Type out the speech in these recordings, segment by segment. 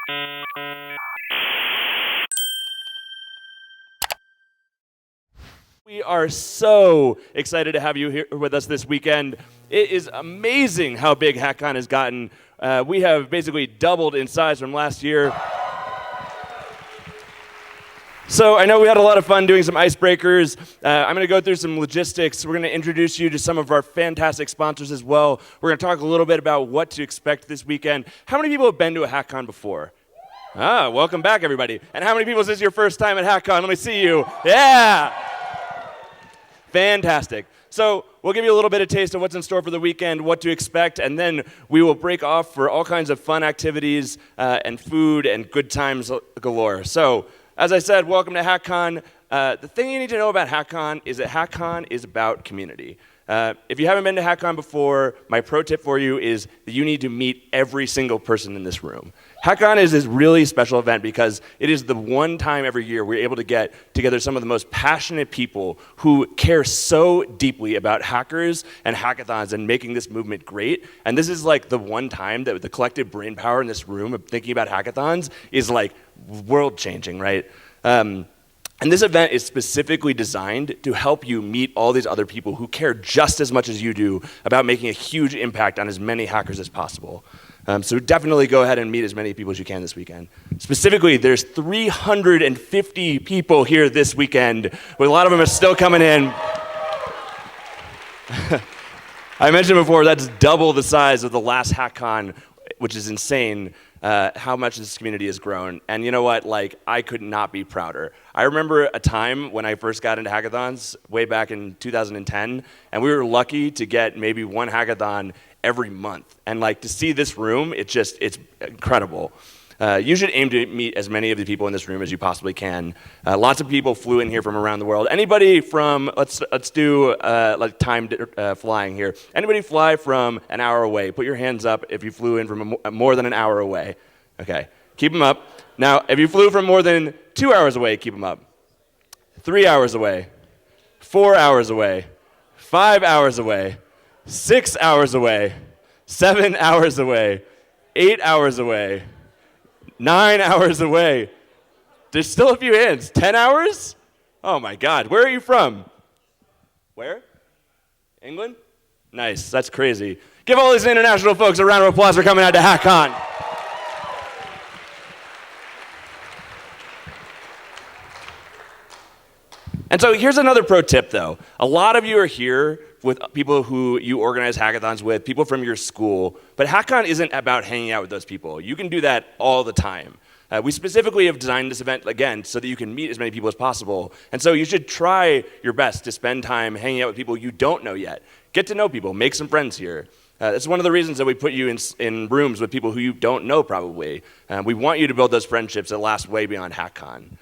We are so excited to have you here with us this weekend. It is amazing how big Hackcon has gotten. We have basically doubled in size from last year. So I know we had a lot of fun doing some icebreakers. I'm going to go through some logistics. We're going to introduce you to some of our fantastic sponsors as well. We're going to talk a little bit about what to expect this weekend. How many people have been to a Hackcon before? Welcome back, everybody. And how many people is this your first time at Hackcon? Let me see you. Yeah! Fantastic. So we'll give you a little bit of taste of what's in store for the weekend, what to expect, and then we will break off for all kinds of fun activities and food and good times galore. So, as I said, welcome to Hackcon. The thing you need to know about Hackcon is that Hackcon is about community. If you haven't been to Hackcon before, my pro tip for you is that you need to meet every single person in this room. Hackcon is this really special event because it is the one time every year we're able to get together some of the most passionate people who care so deeply about hackers and hackathons and making this movement great. And this is like the one time that the collective brain power in this room of thinking about hackathons is like world-changing, right? And this event is specifically designed to help you meet all these other people who care just as much as you do about making a huge impact on as many hackers as possible. So definitely go ahead and meet as many people as you can this weekend. Specifically, there's 350 people here this weekend, but a lot of them are still coming in. I mentioned before, that's double the size of the last Hackcon, which is insane. How much this community has grown. And you know what, like, I could not be prouder. I remember a time when I first got into hackathons way back in 2010, and we were lucky to get maybe one hackathon every month. And like, to see this room, it's incredible. You should aim to meet as many of the people in this room as you possibly can. Lots of people flew in here from around the world. Anybody from, let's do like timed flying here. Anybody fly from an hour away? Put your hands up if you flew in from more than an hour away. Okay, keep them up. Now, if you flew from more than 2 hours away, keep them up. 3 hours away, 4 hours away, 5 hours away, 6 hours away, 7 hours away, 8 hours away, 9 hours away. There's still a few hands. 10 hours? Oh my God. Where are you from? Where? England? Nice. That's crazy. Give all these international folks a round of applause for coming out to Hackcon. And so here's another pro tip, though. A lot of you are here with people who you organize hackathons with, people from your school, but Hackcon isn't about hanging out with those people. You can do that all the time. We specifically have designed this event, again, so that you can meet as many people as possible. And so you should try your best to spend time hanging out with people you don't know yet. Get to know people, make some friends here. That's one of the reasons that we put you in rooms with people who you don't know, probably. We want you to build those friendships that last way beyond Hackcon.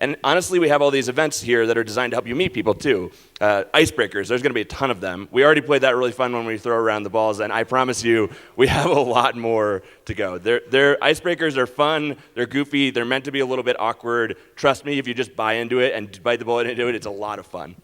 And honestly, we have all these events here that are designed to help you meet people, too. Icebreakers, there's going to be a ton of them. We already played that really fun one when we throw around the balls, and I promise you, we have a lot more to go. Their icebreakers are fun, they're goofy, they're meant to be a little bit awkward. Trust me, if you just buy into it and bite the bullet into it, it's a lot of fun.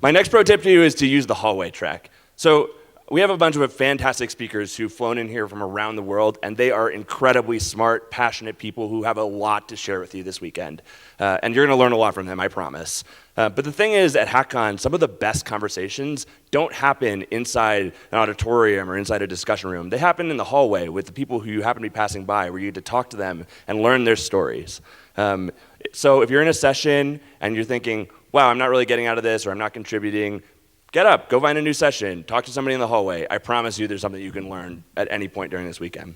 My next pro tip to you is to use the hallway track. So we have a bunch of fantastic speakers who've flown in here from around the world, and they are incredibly smart, passionate people who have a lot to share with you this weekend. And you're going to learn a lot from them, I promise. But the thing is, at Hackcon, some of the best conversations don't happen inside an auditorium or inside a discussion room. They happen in the hallway with the people who you happen to be passing by, where you get to talk to them and learn their stories. So if you're in a session and you're thinking, wow, I'm not really getting out of this, or I'm not contributing, get up, go find a new session, talk to somebody in the hallway. I promise you there's something you can learn at any point during this weekend.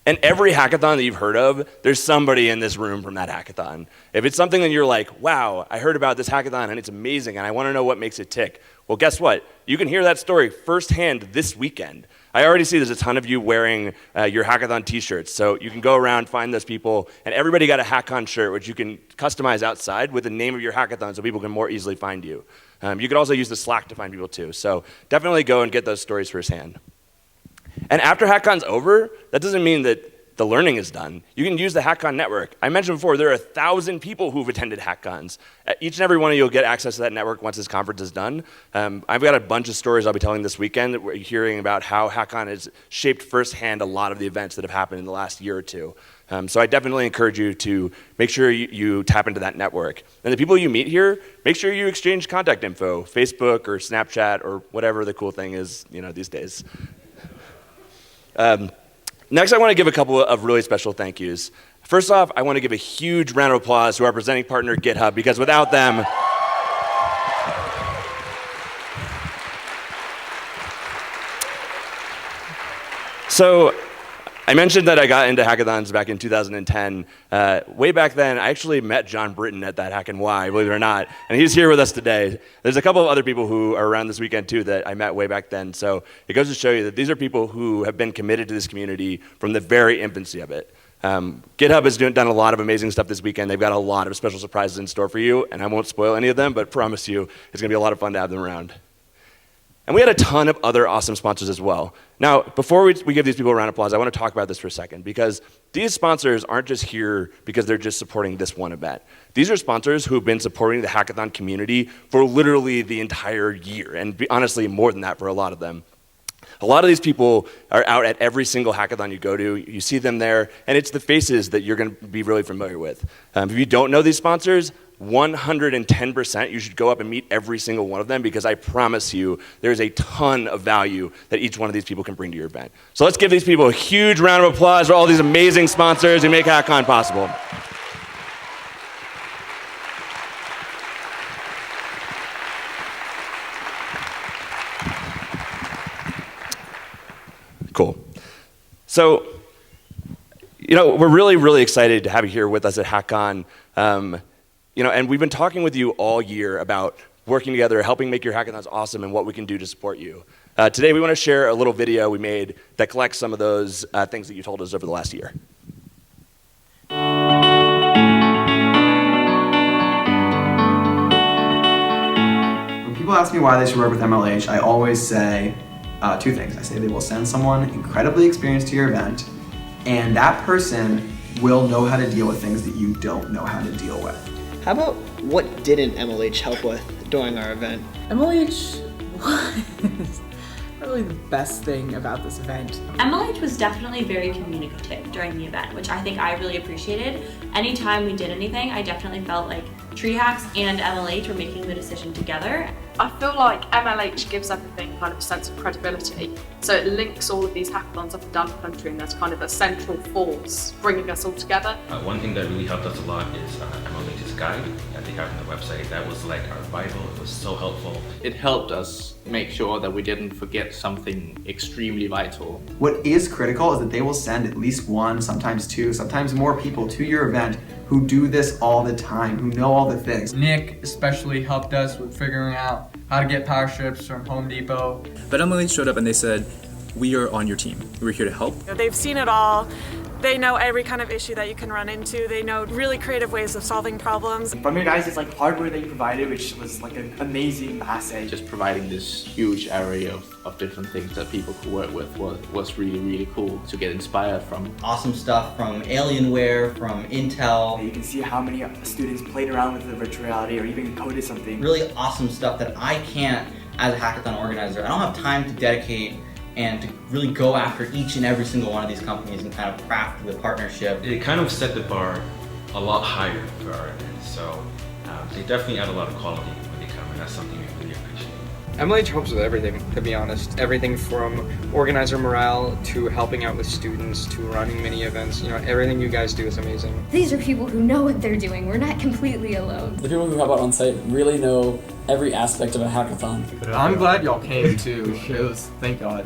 And every hackathon that you've heard of, there's somebody in this room from that hackathon. If it's something that you're like, wow, I heard about this hackathon and it's amazing and I want to know what makes it tick, well, guess what? You can hear that story firsthand this weekend. I already see there's a ton of you wearing your hackathon t-shirts, so you can go around, find those people, and everybody got a Hackcon shirt, which you can customize outside with the name of your hackathon so people can more easily find you. You could also use the Slack to find people too, so definitely go and get those stories firsthand. And after Hackcon's over, that doesn't mean that the learning is done, you can use the Hackcon network. I mentioned before, there are 1,000 people who've attended Hackcons. Each and every one of you will get access to that network once this conference is done. I've got a bunch of stories I'll be telling this weekend that we're hearing about how Hackcon has shaped firsthand a lot of the events that have happened in the last year or two. So I definitely encourage you to make sure you tap into that network. And the people you meet here, make sure you exchange contact info, Facebook or Snapchat or whatever the cool thing is, these days. Next, I want to give a couple of really special thank yous. First off, I want to give a huge round of applause to our presenting partner, GitHub, because without them, so I mentioned that I got into hackathons back in 2010. Way back then, I actually met John Britton at that Hackcon IV, believe it or not, and he's here with us today. There's a couple of other people who are around this weekend too that I met way back then, so it goes to show you that these are people who have been committed to this community from the very infancy of it. GitHub has done a lot of amazing stuff this weekend. They've got a lot of special surprises in store for you, and I won't spoil any of them, but promise you it's going to be a lot of fun to have them around. And we had a ton of other awesome sponsors as well. Now, before we give these people a round of applause, I want to talk about this for a second, because these sponsors aren't just here because they're just supporting this one event. These are sponsors who have been supporting the hackathon community for literally the entire year, and honestly, more than that for a lot of them. A lot of these people are out at every single hackathon you go to. You see them there, and it's the faces that you're going to be really familiar with. If you don't know these sponsors, 110% you should go up and meet every single one of them, because I promise you there's a ton of value that each one of these people can bring to your event. So let's give these people a huge round of applause for all these amazing sponsors who make Hackcon possible. Cool. So, we're really, really excited to have you here with us at Hackcon. And we've been talking with you all year about working together, helping make your hackathons awesome, and what we can do to support you. Today, we want to share a little video we made that collects some of those things that you told us over the last year. When people ask me why they should work with MLH, I always say two things. I say they will send someone incredibly experienced to your event, and that person will know how to deal with things that you don't know how to deal with. How about what didn't MLH help with during our event? MLH was probably the best thing about this event. MLH was definitely very communicative during the event, which I think I really appreciated. Anytime we did anything, I definitely felt like TreeHacks and MLH were making the decision together. I feel like MLH gives everything kind of a sense of credibility. So it links all of these hackathons up and down the country, and there's kind of a central force bringing us all together. One thing that really helped us a lot is MLH's guide that they have on the website. That was like our Bible. It was so helpful. It helped us make sure that we didn't forget something extremely vital. What is critical is that they will send at least one, sometimes two, sometimes more people to your event who do this all the time, who know all the things. Nick especially helped us with figuring out how to get power strips from Home Depot. But MLH showed up and they said, we are on your team. We're here to help. They've seen it all. They know every kind of issue that you can run into. They know really creative ways of solving problems. From your guys' hardware that you provided, which was an amazing asset. Just providing this huge array of different things that people could work with was really, really cool to get inspired from. Awesome stuff from Alienware, from Intel. You can see how many students played around with the virtual reality or even coded something. Really awesome stuff that I can't, as a hackathon organizer, I don't have time to dedicate and to really go after each and every single one of these companies and kind of craft the partnership. It kind of set the bar a lot higher for our events, so they definitely add a lot of quality when they come, and that's something we really appreciate. MLH helps with everything, to be honest. Everything from organizer morale to helping out with students to running mini events. Everything you guys do is amazing. These are people who know what they're doing. We're not completely alone. The people who help out on site really know every aspect of a hackathon. I'm glad y'all came too. Thank God.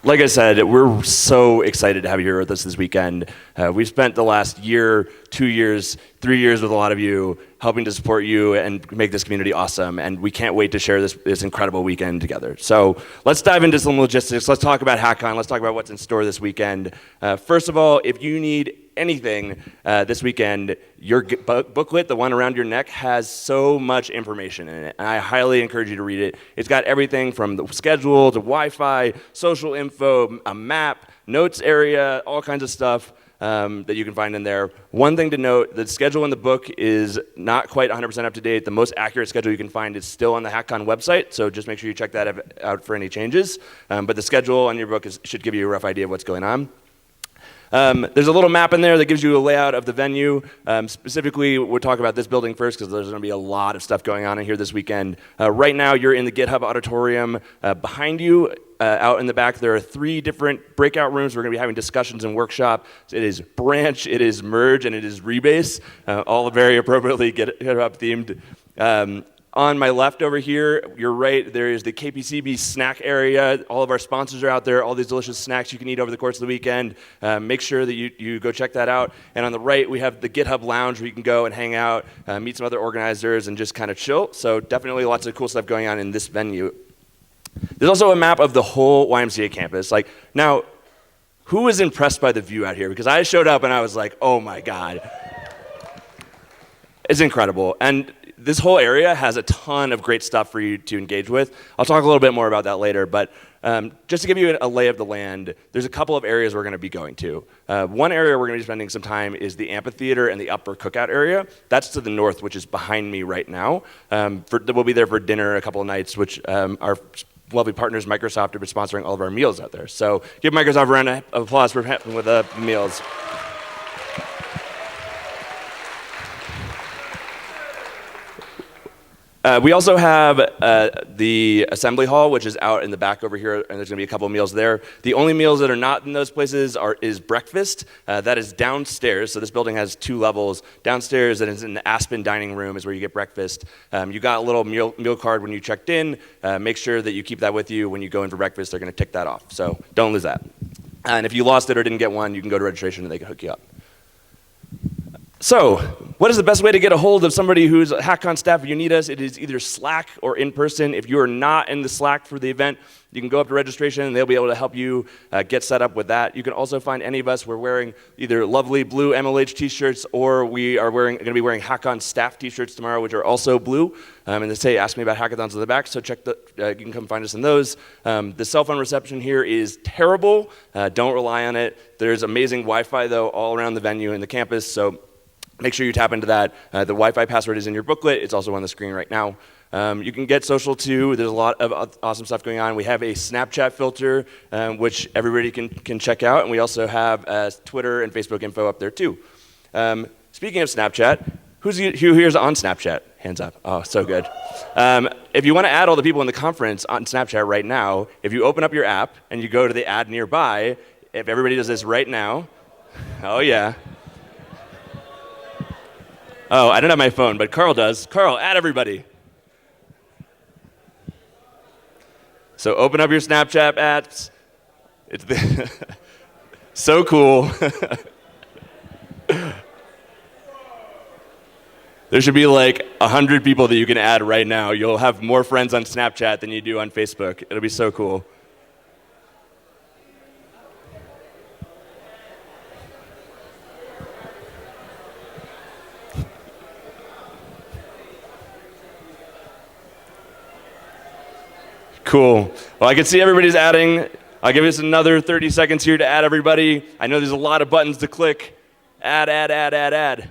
Like I said, we're so excited to have you here with us this weekend. We've spent the last year, 2 years, 3 years with a lot of you, helping to support you and make this community awesome, and we can't wait to share this incredible weekend together. So let's dive into some logistics. Let's talk about Hackcon. Let's talk about what's in store this weekend. First of all, if you need anything this weekend, your booklet, the one around your neck, has so much information in it, and I highly encourage you to read it. It's got everything from the schedule to Wi-Fi, social info, a map, notes area, all kinds of stuff that you can find in there. One thing to note, the schedule in the book is not quite 100% up to date. The most accurate schedule you can find is still on the Hackcon website, so just make sure you check that out for any changes. But the schedule on your book should give you a rough idea of what's going on. There's a little map in there that gives you a layout of the venue. Specifically, we'll talk about this building first because there's going to be a lot of stuff going on in here this weekend. Right now, you're in the GitHub auditorium. Behind you, out in the back, there are 3 different breakout rooms. We're going to be having discussions and workshops. It is branch, it is merge, and it is rebase, all very appropriately GitHub themed. On my left over here, you're right, there is the KPCB snack area. All of our sponsors are out there, all these delicious snacks you can eat over the course of the weekend. Make sure that you go check that out. And on the right, we have the GitHub Lounge where you can go and hang out, meet some other organizers, and just kind of chill. So definitely lots of cool stuff going on in this venue. There's also a map of the whole YMCA campus. Now, who was impressed by the view out here? Because I showed up and I was like, oh my God. It's incredible. And this whole area has a ton of great stuff for you to engage with. I'll talk a little bit more about that later, but just to give you a lay of the land, there's a couple of areas we're going to be going to. One area we're going to be spending some time is the amphitheater and the upper cookout area. That's to the north, which is behind me right now. We'll be there for dinner a couple of nights, which our lovely partners, Microsoft, are sponsoring all of our meals out there. So give Microsoft a round of applause for helping with the meals. We also have the assembly hall, which is out in the back over here, and there's going to be a couple of meals there. The only meals that are not in those places is breakfast. That is downstairs, so this building has 2 levels. Downstairs, and it's in the Aspen dining room, is where you get breakfast. You got a little meal card when you checked in. Make sure that you keep that with you when you go in for breakfast. They're going to tick that off, so don't lose that. And if you lost it or didn't get one, you can go to registration and they can hook you up. So, what is the best way to get a hold of somebody who's a Hackcon staff? If you need us, it is either Slack or in person. If you are not in the Slack for the event, you can go up to registration and they'll be able to help you get set up with that. You can also find any of us. We're wearing either lovely blue MLH t-shirts, or we are going to be wearing Hackcon staff t-shirts tomorrow, which are also blue. And they say, ask me about hackathons on the back, so check you can come find us in those. The cell phone reception here is terrible. Don't rely on it. There's amazing Wi-Fi, though, all around the venue and the campus, so make sure you tap into that. The Wi-Fi password is in your booklet. It's also on the screen right now. You can get social too. There's a lot of awesome stuff going on. We have a Snapchat filter, which everybody can check out. And we also have Twitter and Facebook info up there too. Speaking of Snapchat, who here's on Snapchat? Hands up. Oh, so good. If you want to add all the people in the conference on Snapchat right now, if you open up your app and you go to the add nearby, if everybody does this right now, oh yeah. Oh, I don't have my phone, but Carl does. Carl, add everybody. So open up your Snapchat apps. It's so cool. There should be like 100 people that you can add right now. You'll have more friends on Snapchat than you do on Facebook. It'll be so cool. Cool. Well, I can see everybody's adding. I'll give us another 30 seconds here to add everybody. I know there's a lot of buttons to click. Add. I'm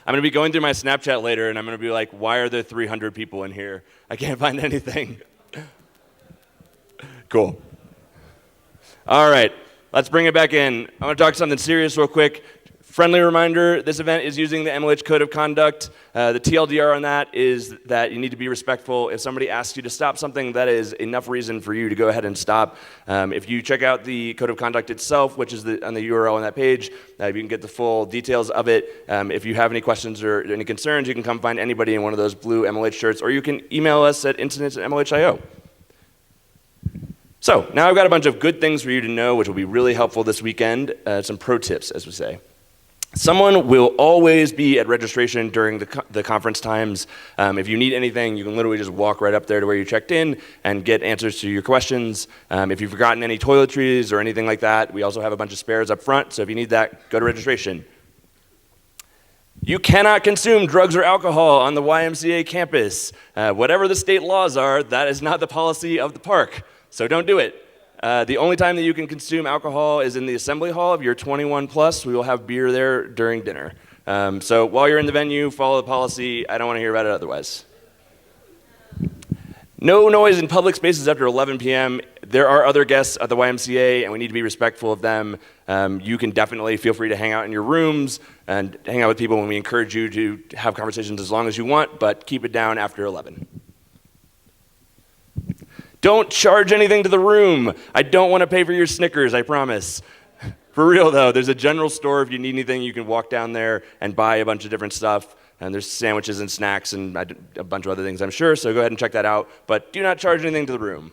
going to be going through my Snapchat later, and I'm going to be like, why are there 300 people in here? I can't find anything. Cool. All right. Let's bring it back in. I want to talk something serious real quick. Friendly reminder, this event is using the MLH Code of Conduct. The TLDR on that is that you need to be respectful. If somebody asks you to stop something, that is enough reason for you to go ahead and stop. If you check out the Code of Conduct itself, which is on the URL on that page, you can get the full details of it. If you have any questions or any concerns, you can come find anybody in one of those blue MLH shirts, or you can email us at incidents@mlh.io. So now I've got a bunch of good things for you to know, which will be really helpful this weekend. Some pro tips, as we say. Someone will always be at registration during the conference times. If you need anything, you can literally just walk right up there to where you checked in and get answers to your questions. If you've forgotten any toiletries or anything like that, we also have a bunch of spares up front, so if you need that, go to registration. You cannot consume drugs or alcohol on the YMCA campus. Whatever the state laws are, that is not the policy of the park, so don't do it. The only time that you can consume alcohol is in the assembly hall. If you're 21 plus, we will have beer there during dinner. So while you're in the venue, follow the policy. I don't want to hear about it otherwise. No noise in public spaces after 11 p.m. There are other guests at the YMCA, and we need to be respectful of them. You can definitely feel free to hang out in your rooms and hang out with people when we encourage you to have conversations as long as you want, but keep it down after 11. Don't charge anything to the room. I don't want to pay for your Snickers, I promise. For real though, there's a general store. If you need anything, you can walk down there and buy a bunch of different stuff. And there's sandwiches and snacks and a bunch of other things, I'm sure, so go ahead and check that out. But do not charge anything to the room.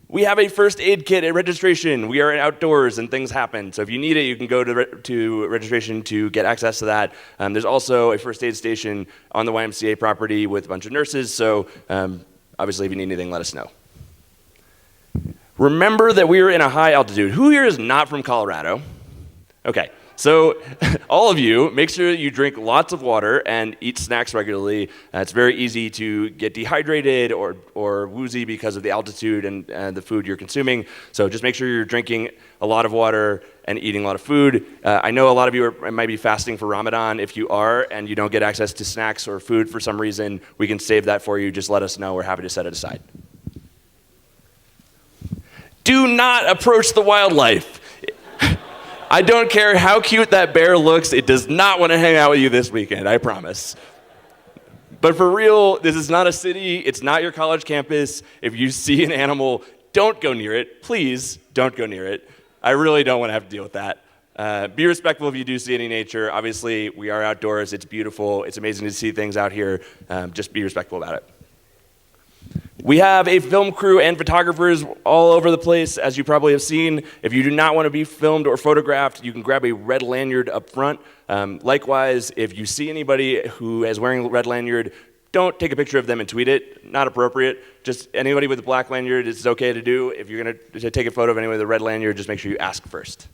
We have a first aid kit at registration. We are outdoors and things happen. So if you need it, you can go to registration to get access to that. There's also a first aid station on the YMCA property with a bunch of nurses. So obviously, if you need anything, let us know. Remember that we are in a high altitude. Who here is not from Colorado? Okay, so all of you, make sure that you drink lots of water and eat snacks regularly. It's very easy to get dehydrated or woozy because of the altitude and the food you're consuming. So just make sure you're drinking a lot of water and eating a lot of food. I know a lot of you might be fasting for Ramadan. If you are and you don't get access to snacks or food for some reason, we can save that for you. Just let us know. We're happy to set it aside. Do not approach the wildlife. I don't care how cute that bear looks. It does not want to hang out with you this weekend, I promise. But for real, this is not a city. It's not your college campus. If you see an animal, don't go near it. Please don't go near it. I really don't want to have to deal with that. Be respectful if you do see any nature. Obviously, we are outdoors. It's beautiful. It's amazing to see things out here. Just be respectful about it. We have a film crew and photographers all over the place, as you probably have seen. If you do not want to be filmed or photographed, you can grab a red lanyard up front. Likewise, if you see anybody who is wearing a red lanyard, don't take a picture of them and tweet it. Not appropriate. Just anybody with a black lanyard, it's okay to do. If you're going to take a photo of anyone with a red lanyard, just make sure you ask first.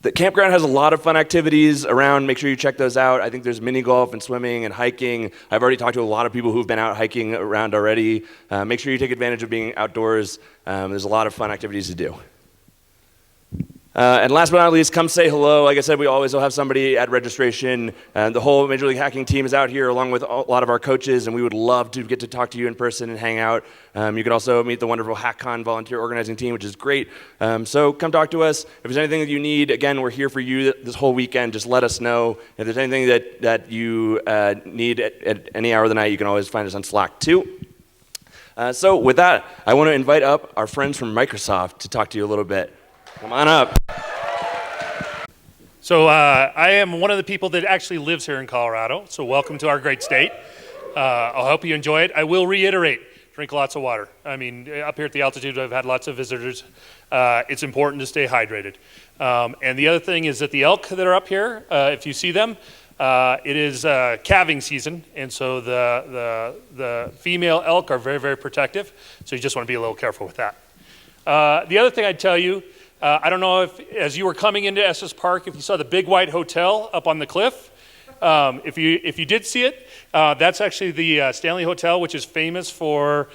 The campground has a lot of fun activities around. Make sure you check those out. I think there's mini golf and swimming and hiking. I've already talked to a lot of people who've been out hiking around already. Make sure you take advantage of being outdoors. There's a lot of fun activities to do. And last but not least, come say hello. Like I said, we always will have somebody at registration. The whole Major League Hacking team is out here along with a lot of our coaches, and we would love to get to talk to you in person and hang out. You can also meet the wonderful Hackcon volunteer organizing team, which is great. So come talk to us. If there's anything that you need, again, we're here for you this whole weekend. Just let us know. If there's anything that you need at any hour of the night, you can always find us on Slack too. So with that, I want to invite up our friends from Microsoft to talk to you a little bit. Come on up. So I am one of the people that actually lives here in Colorado, so welcome to our great state. I'll hope you enjoy it. I will reiterate, drink lots of water. I mean, up here at the altitude, I've had lots of visitors. It's important to stay hydrated. And the other thing is that the elk that are up here, if you see them, it is calving season, and so the female elk are very, very protective, so you just want to be a little careful with that. The other thing I'd tell you, I don't know if, as you were coming into Estes Park, if you saw the big white hotel up on the cliff. If you did see it, that's actually the Stanley Hotel, which is famous for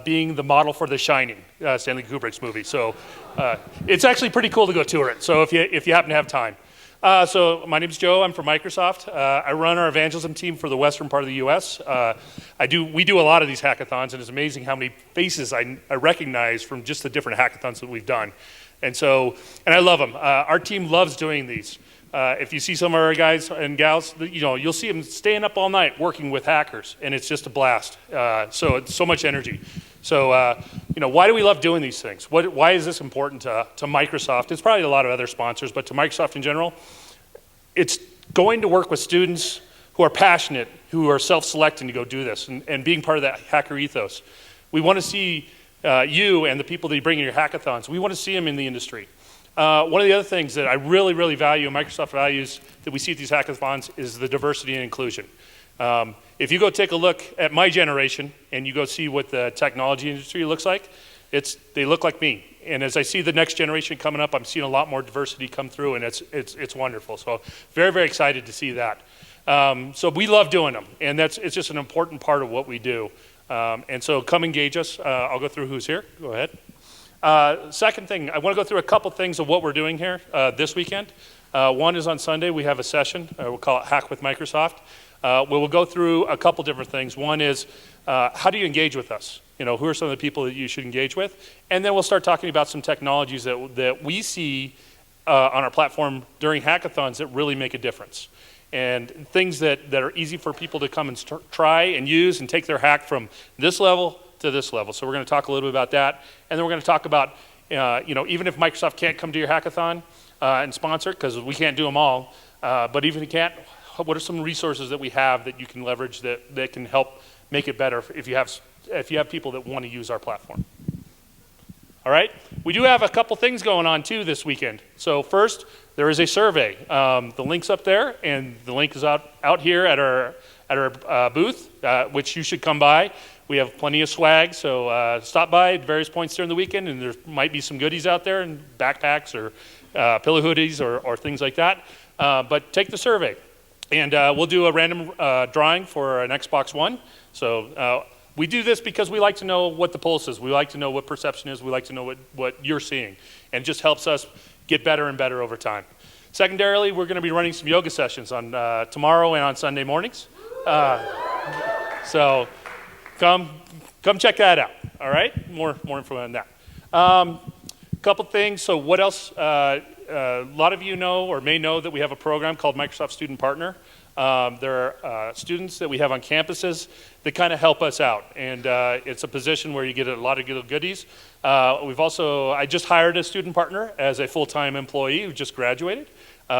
being the model for The Shining, Stanley Kubrick's movie. So it's actually pretty cool to go tour it. So if you happen to have time. So my name's Joe. I'm from Microsoft. I run our evangelism team for the western part of the U.S. We do a lot of these hackathons, and it's amazing how many faces I recognize from just the different hackathons that we've done. And I love them. Our team loves doing these. If you see some of our guys and gals, you'll see them staying up all night working with hackers, and it's just a blast. So it's so much energy. So why do we love doing these things? Why is this important to Microsoft? It's probably a lot of other sponsors, but to Microsoft in general, it's going to work with students who are passionate, who are self-selecting to go do this, and being part of that hacker ethos. We want to see you and the people that you bring in your hackathons. We want to see them in the industry. One of the other things that I really, really value, and Microsoft values, that we see at these hackathons is the diversity and inclusion. If you go take a look at my generation and you go see what the technology industry looks like, they look like me. And as I see the next generation coming up, I'm seeing a lot more diversity come through, and it's wonderful. So very, very excited to see that. So we love doing them, and it's just an important part of what we do. And so come engage us. I'll go through who's here. Go ahead. Second thing, I want to go through a couple things of what we're doing here this weekend. One is on Sunday, we have a session. We'll call it Hack with Microsoft. We'll go through a couple different things. One is, how do you engage with us? Who are some of the people that you should engage with? And then we'll start talking about some technologies that we see on our platform during hackathons that really make a difference. And things that are easy for people to come and try and use and take their hack from this level to this level. So we're going to talk a little bit about that. And then we're going to talk about, even if Microsoft can't come to your hackathon and sponsor it, because we can't do them all, but even if you can't, what are some resources that we have that you can leverage that can help make it better if you have people that want to use our platform? All right, we do have a couple things going on too this weekend. So first, there is a survey. The link's up there, and the link is out here at our booth, which you should come by. We have plenty of swag, so stop by at various points during the weekend, and there might be some goodies out there, and backpacks or pillow hoodies or things like that. But take the survey, and we'll do a random drawing for an Xbox One. So we do this because we like to know what the pulse is. We like to know what perception is. We like to know what you're seeing. And it just helps us get better and better over time. Secondarily, we're going to be running some yoga sessions on tomorrow and on Sunday mornings. So come check that out, all right? More info on that. Couple things. So what else? A lot of you know or may know that we have a program called Microsoft Student Partner. There are students that we have on campuses that kind of help us out, and it's a position where you get a lot of little goodies. I just hired a student partner as a full-time employee who just graduated,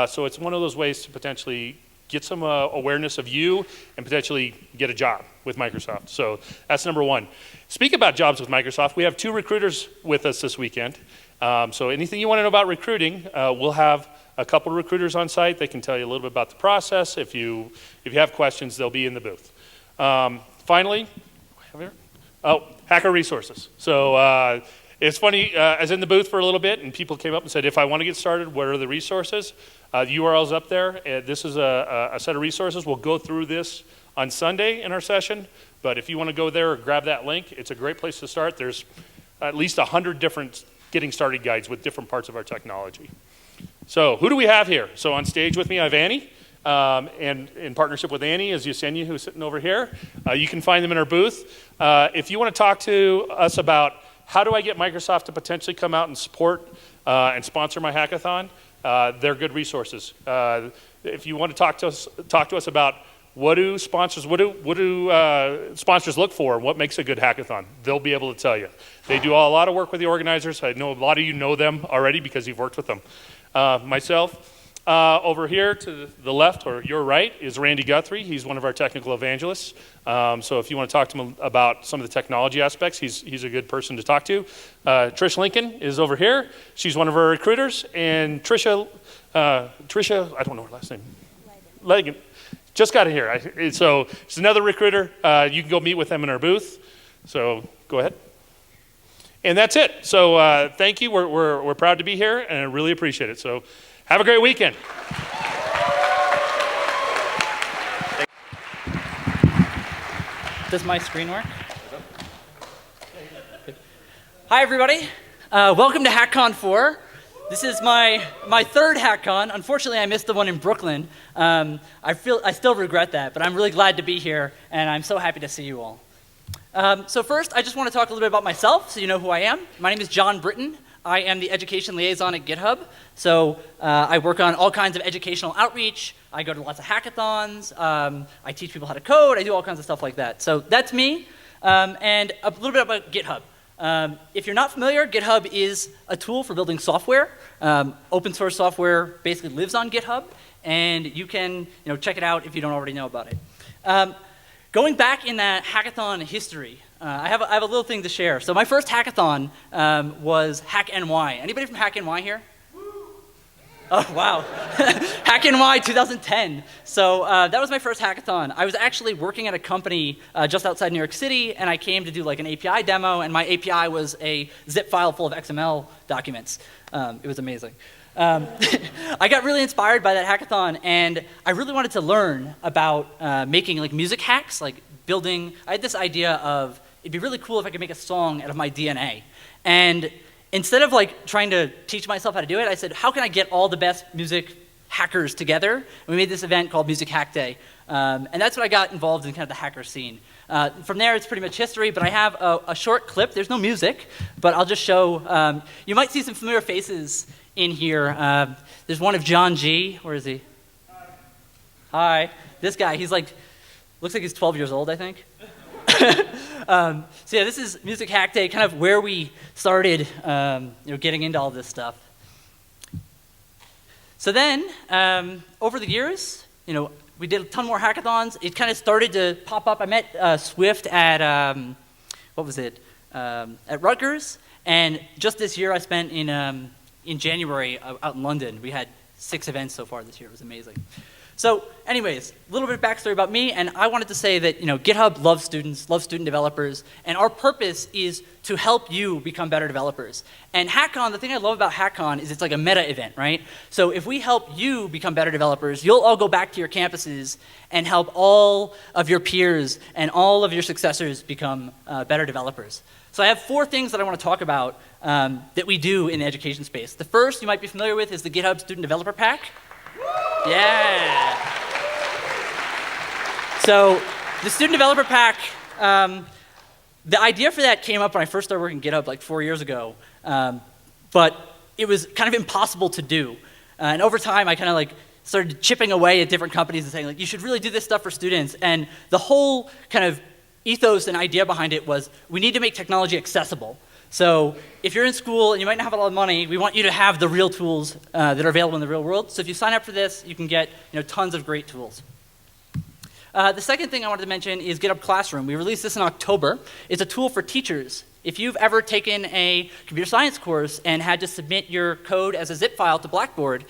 so it's one of those ways to potentially get some awareness of you and potentially get a job with Microsoft. So that's number one. Speak about jobs with Microsoft. We have 2 recruiters with us this weekend. So anything you want to know about recruiting, we'll have a couple of recruiters on site. They can tell you a little bit about the process. If you have questions, they'll be in the booth. Finally, hacker resources. So it's funny, I was in the booth for a little bit, and people came up and said, if I want to get started, what are the resources? The URL's up there. This is a set of resources. We'll go through this on Sunday in our session, but if you want to go there or grab that link, it's a great place to start. There's at least 100 different getting started guides with different parts of our technology. So who do we have here? So on stage with me, I have Annie, and in partnership with Annie is Yesenia, who's sitting over here. You can find them in our booth. If you want to talk to us about how do I get Microsoft to potentially come out and support and sponsor my hackathon, they're good resources. If you want to talk to us about what do sponsors look for? What makes a good hackathon? They'll be able to tell you. They do a lot of work with the organizers. I know a lot of you know them already because you've worked with them. Myself, over here to the left or your right is Randy Guthrie. He's one of our technical evangelists. So if you want to talk to him about some of the technology aspects, he's a good person to talk to. Trish Lincoln is over here. She's one of our recruiters. And Trisha, I don't know her last name. Legan. Just got here. So she's another recruiter. You can go meet with them in our booth. So go ahead. And that's it. So thank you. We're proud to be here, and I really appreciate it. So have a great weekend. Does my screen work? Hi, everybody. Welcome to Hackcon IV. This is my third Hackcon. Unfortunately, I missed the one in Brooklyn. I still regret that, but I'm really glad to be here, and I'm so happy to see you all. So first, I just want to talk a little bit about myself so you know who I am. My name is John Britton. I am the education liaison at GitHub. So I work on all kinds of educational outreach. I go to lots of hackathons. I teach people how to code. I do all kinds of stuff like that. So that's me. And a little bit about GitHub. If you're not familiar, GitHub is a tool for building software. Open source software basically lives on GitHub, and you can check it out if you don't already know about it. Going back in that hackathon history, I have a little thing to share. So my first hackathon was Hack NY. Anybody from Hack NY here? Oh, wow. Hack NY 2010. So that was my first hackathon. I was actually working at a company just outside New York City, and I came to do like an API demo, and my API was a zip file full of XML documents. It was amazing. I got really inspired by that hackathon, and I really wanted to learn about making like music hacks, like building. I had this idea of it'd be really cool if I could make a song out of my DNA. And instead of like trying to teach myself how to do it, I said, how can I get all the best music hackers together? And we made this event called Music Hack Day. And that's what I got involved in kind of the hacker scene. From there, it's pretty much history, but I have a short clip. There's no music, but I'll just show. You might see some familiar faces in here. There's one of John G. Where is he? Hi. This guy, he's like, looks like he's 12 years old, I think. So yeah, this is Music Hack Day, kind of where we started getting into all this stuff. So then, over the years, we did a ton more hackathons. It kind of started to pop up. I met Swift at, what was it, at Rutgers. And just this year I spent in January out in London. We had 6 events so far this year. It was amazing. So anyways, a little bit of backstory about me, and I wanted to say that GitHub loves students, loves student developers, and our purpose is to help you become better developers. And Hackcon, the thing I love about Hackcon is it's like a meta event, right? So if we help you become better developers, you'll all go back to your campuses and help all of your peers and all of your successors become better developers. So I have 4 things that I want to talk about that we do in the education space. The first you might be familiar with is the GitHub Student Developer Pack. Yeah. So the Student Developer Pack, the idea for that came up when I first started working at GitHub like 4 years ago, but it was kind of impossible to do. And over time, I kind of like started chipping away at different companies and saying like, you should really do this stuff for students. And the whole kind of ethos and idea behind it was we need to make technology accessible. So if you're in school and you might not have a lot of money, we want you to have the real tools that are available in the real world. So if you sign up for this, you can get tons of great tools. The second thing I wanted to mention is GitHub Classroom. We released this in October. It's a tool for teachers. If you've ever taken a computer science course and had to submit your code as a zip file to Blackboard,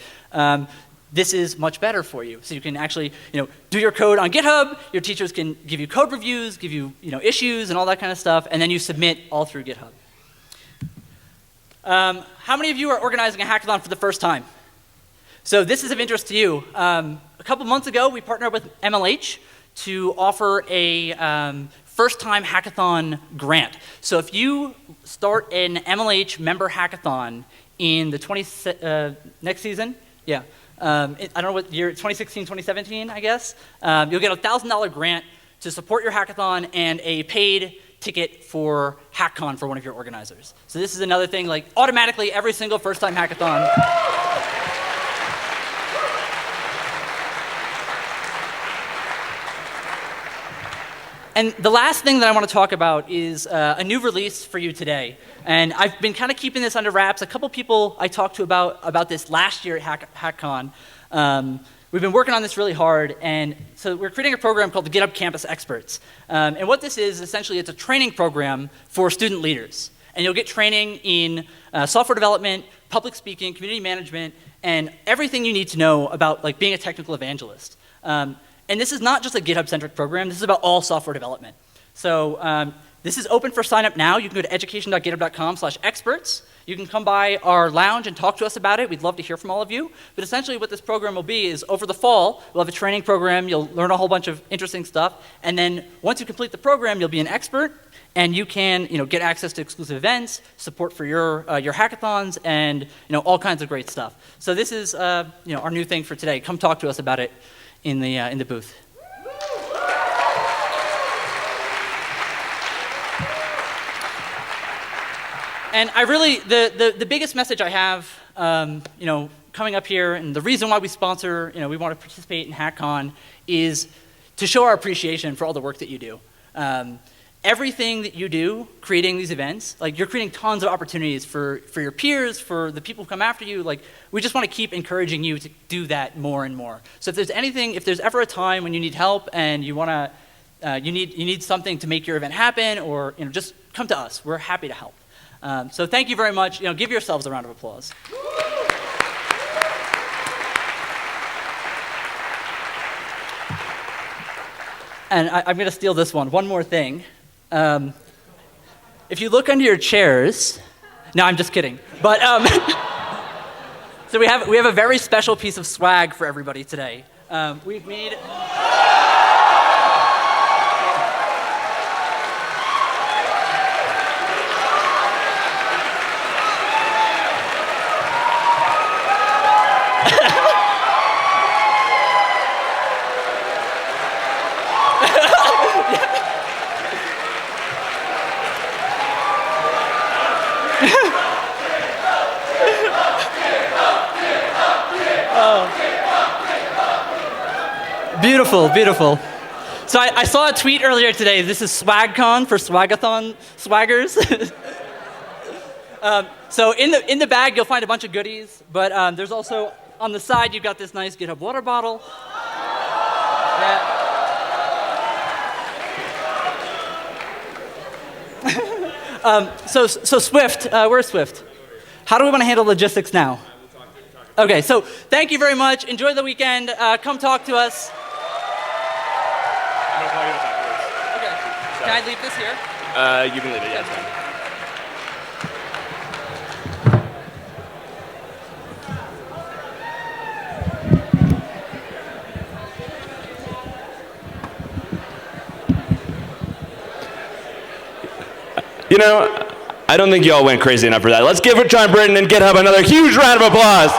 this is much better for you. So you can actually do your code on GitHub. Your teachers can give you code reviews, give you issues and all that kind of stuff, and then you submit all through GitHub. How many of you are organizing a hackathon for the first time? So this is of interest to you. A couple months ago, we partnered with MLH to offer a first-time hackathon grant. So if you start an MLH member hackathon in the next season, yeah, I don't know what year, 2016, 2017, I guess, you'll get a $1,000 grant to support your hackathon and a paid ticket for Hackcon for one of your organizers. So this is another thing, like automatically every single first-time hackathon. And the last thing that I want to talk about is a new release for you today. And I've been kind of keeping this under wraps. A couple people I talked to about this last year at Hackcon. We've been working on this really hard, and so we're creating a program called the GitHub Campus Experts. And what this is, essentially, it's a training program for student leaders. And you'll get training in software development, public speaking, community management, and everything you need to know about like being a technical evangelist. And this is not just a GitHub-centric program. This is about all software development. So this is open for sign up now. You can go to education.github.com/experts. You can come by our lounge and talk to us about it. We'd love to hear from all of you. But essentially what this program will be is over the fall, we'll have a training program. You'll learn a whole bunch of interesting stuff. And then once you complete the program, you'll be an expert. And you can get access to exclusive events, support for your hackathons, and all kinds of great stuff. So this is our new thing for today. Come talk to us about it in the booth. And I really, the biggest message I have, coming up here, and the reason why we sponsor, we want to participate in Hackcon, is to show our appreciation for all the work that you do. Everything that you do, creating these events, like you're creating tons of opportunities for your peers, for the people who come after you. Like we just want to keep encouraging you to do that more and more. So if there's ever a time when you need help and you want to you need something to make your event happen, or just come to us. We're happy to help. So thank you very much. Give yourselves a round of applause. And I'm going to steal this one. One more thing. If you look under your chairs, no, I'm just kidding. But so we have a very special piece of swag for everybody today. We've made. Beautiful, beautiful. So I saw a tweet earlier today. This is SwagCon for Swagathon swaggers. So in the bag you'll find a bunch of goodies, but there's also on the side you've got this nice GitHub water bottle. So Swift, where's Swift? How do we want to handle logistics now? Okay, so thank you very much. Enjoy the weekend. Come talk to us. Okay. Can I leave this here? You can leave it, yeah. You know, I don't think y'all went crazy enough for that. Let's give John Britton and GitHub another huge round of applause.